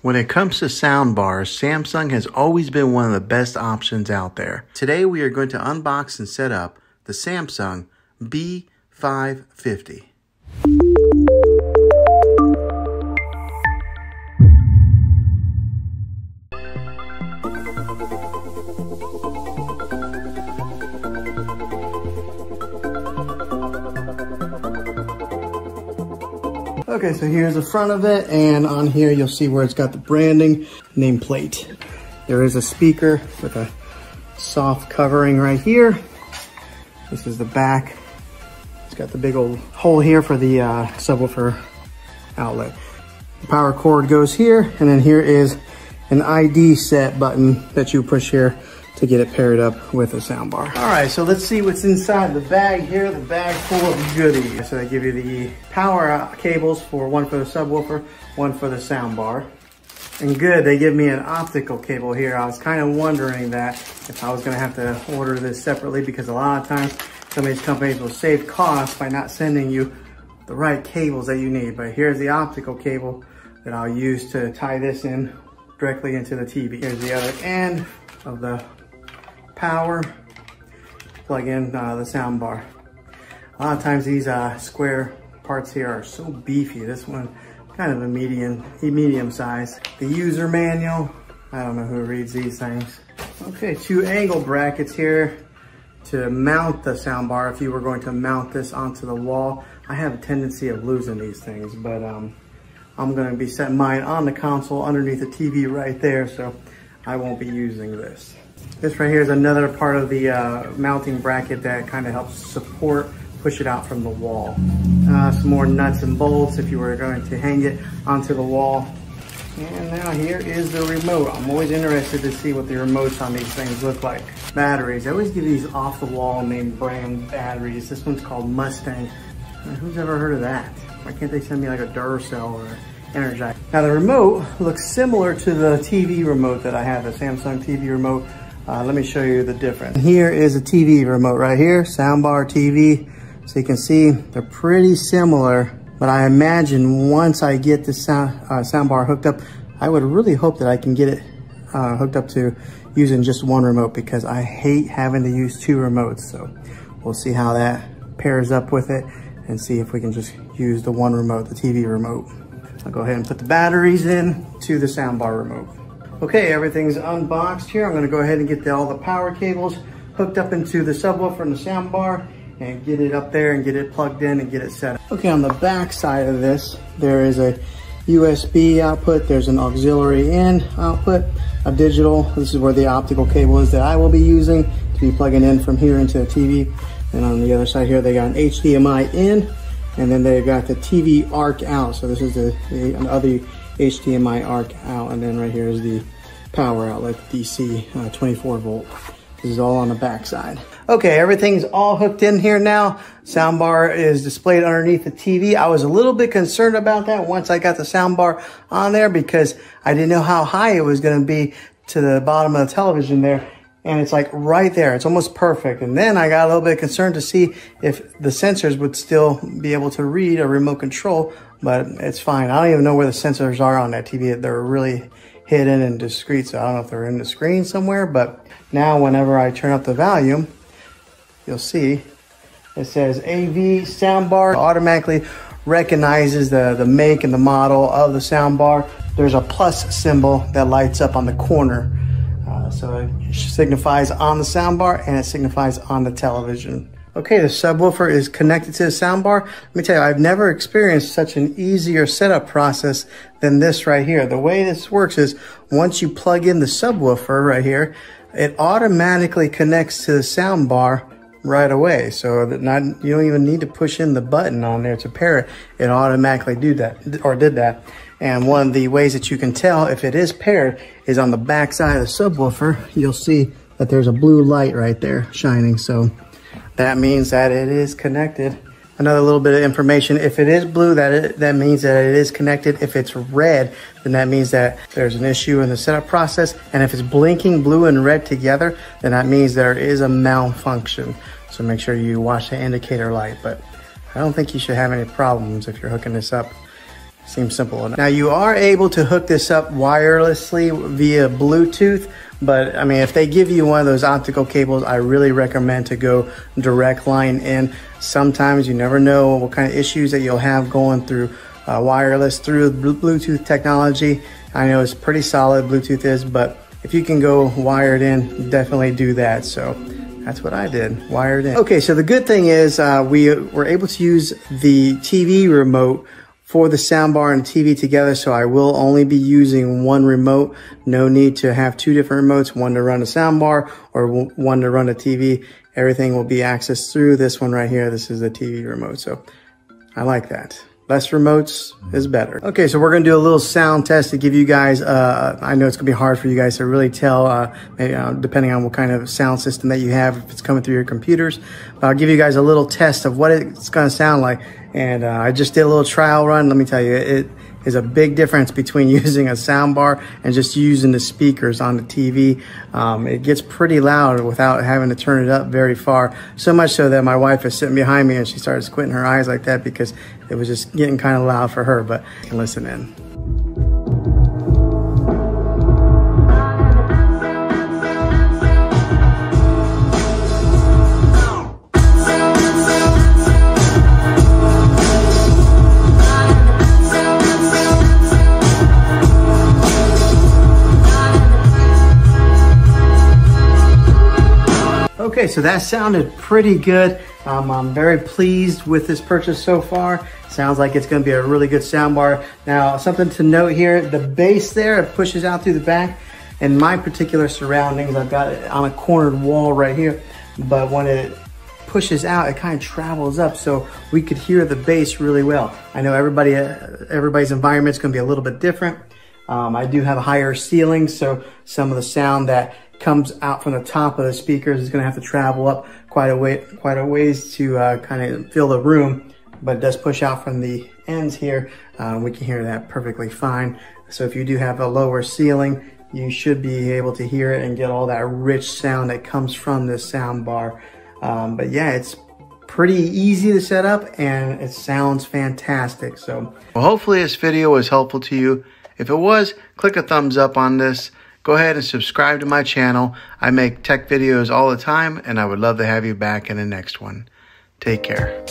When it comes to sound bars, Samsung has always been one of the best options out there. Today we are going to unbox and set up the Samsung B550. Okay, so here's the front of it, and on here you'll see where it's got the branding nameplate. There is a speaker with a soft covering right here. This is the back. It's got the big old hole here for the subwoofer outlet. The power cord goes here, and then here is an ID set button that you push here to get it paired up with a soundbar. All right, so let's see what's inside the bag here. The bag full of goodies. So they give you the power cables for one for the subwoofer, one for the soundbar. And good, they give me an optical cable here. I was kind of wondering that if I was gonna have to order this separately, because a lot of times some of these companies will save costs by not sending you the right cables that you need. But here's the optical cable that I'll use to tie this in directly into the TV. Here's the other end of the power, plug in the sound bar. A lot of times these square parts here are so beefy. This one kind of a medium size. The user manual, I don't know who reads these things. Okay, 2 angle brackets here to mount the sound bar if you were going to mount this onto the wall. I have a tendency of losing these things, but I'm going to be setting mine on the console underneath the TV right there, so I won't be using this. This right here is another part of the mounting bracket that kind of helps support, push it out from the wall. Some more nuts and bolts if you were going to hang it onto the wall. And now here is the remote. I'm always interested to see what the remotes on these things look like. Batteries, I always give these off the wall name brand batteries. This one's called Mustang. Who's ever heard of that? Why can't they send me like a Duracell or Energize? Now the remote looks similar to the TV remote that I have, the Samsung TV remote. Let me show you the difference. Here is a TV remote right here, soundbar TV. So you can see they're pretty similar, but I imagine once I get the soundbar hooked up, I would really hope that I can get it hooked up to using just one remote, because I hate having to use 2 remotes. So we'll see how that pairs up with it and see if we can just use the one remote, the TV remote. I'll go ahead and put the batteries in to the soundbar remote. Okay, everything's unboxed here. I'm gonna go ahead and get all the power cables hooked up into the subwoofer and the soundbar and get it up there and get it plugged in and get it set up. Okay, on the back side of this, there is a USB output. There's an auxiliary in output, a digital. This is where the optical cable is that I will be using to be plugging in from here into the TV. And on the other side here, they got an HDMI in, and then they've got the TV arc out. So this is the other HDMI arc out, and then right here is the power outlet, DC 24 volt. This is all on the back side. Okay, everything's all hooked in here now. Soundbar is displayed underneath the TV. I was a little bit concerned about that once I got the soundbar on there, because I didn't know how high it was going to be to the bottom of the television there. And it's like right there, it's almost perfect. And then I got a little bit concerned to see if the sensors would still be able to read a remote control, but it's fine. I don't even know where the sensors are on that TV. They're really hidden and discreet, so I don't know if they're in the screen somewhere. But now whenever I turn up the volume, you'll see it says AV soundbar. Automatically recognizes the make and the model of the soundbar. There's a plus symbol that lights up on the corner. So it signifies on the soundbar and it signifies on the television. Okay, the subwoofer is connected to the soundbar. Let me tell you, I've never experienced such an easier setup process than this right here. The way this works is once you plug in the subwoofer right here, it automatically connects to the soundbar right away. So that you don't even need to push in the button on there to pair it. It automatically did that. And one of the ways that you can tell if it is paired is on the back side of the subwoofer. You'll see that there's a blue light right there shining. So that means that it is connected. Another little bit of information: if it is blue, that means that it is connected. If it's red, then that means that there's an issue in the setup process. And if it's blinking blue and red together, then that means there is a malfunction. So make sure you watch the indicator light. But I don't think you should have any problems if you're hooking this up Seems simple enough. Now you are able to hook this up wirelessly via Bluetooth, but I mean, if they give you one of those optical cables, I really recommend to go direct line in. Sometimes you never know what kind of issues that you'll have going through wireless through Bluetooth technology. I know it's pretty solid, Bluetooth is, but if you can go wired in, definitely do that. So that's what I did, wired in. Okay, so the good thing is we were able to use the TV remote for the soundbar and TV together, so I will only be using one remote. No need to have two different remotes, one to run a soundbar or one to run a TV. Everything will be accessed through this one right here. This is the TV remote, so I like that. Less remotes is better. Okay, so we're gonna do a little sound test to give you guys, I know it's gonna be hard for you guys to really tell, maybe, depending on what kind of sound system that you have, if it's coming through your computers. But I'll give you guys a little test of what it's gonna sound like. And I just did a little trial run. Let me tell you, it is a big difference between using a soundbar and just using the speakers on the TV. It gets pretty loud without having to turn it up very far. So much so that my wife is sitting behind me and she started squinting her eyes like that because it was just getting kind of loud for her, but you can listen in. Okay, so that sounded pretty good. I'm very pleased with this purchase so far. Sounds like it's gonna be a really good soundbar. Now, something to note here, the bass there, it pushes out through the back. In my particular surroundings, I've got it on a cornered wall right here, but when it pushes out, it kind of travels up, so we could hear the bass really well. I know everybody's environment's gonna be a little bit different. I do have a higher ceiling, so some of the sound that comes out from the top of the speakers is going to have to travel up quite a ways to kind of fill the room, but it does push out from the ends here. We can hear that perfectly fine. So if you do have a lower ceiling, you should be able to hear it and get all that rich sound that comes from this sound bar. But yeah, it's pretty easy to set up and it sounds fantastic. So well, hopefully this video was helpful to you. If it was, click a thumbs up on this. Go ahead and subscribe to my channel. I make tech videos all the time, and I would love to have you back in the next one. Take care.